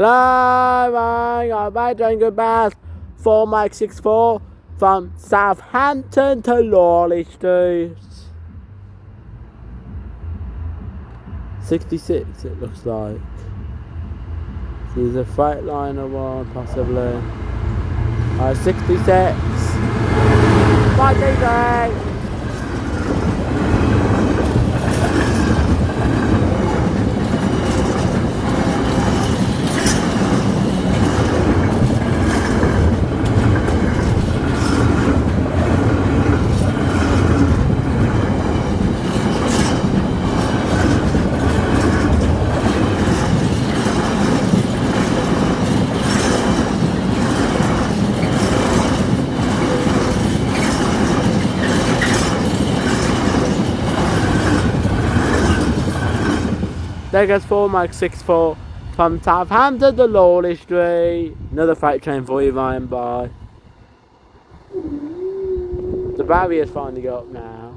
Hello, my bye doing good bath. 4 Mike 64 from Southampton to Lawley Street. 66 it looks like. So there's a freight liner one possibly. 66. Bye, DJ. There goes 4 Mike 64 from Southampton to Lawley Street. Another freight train for you flying by. The barrier's finally got up now.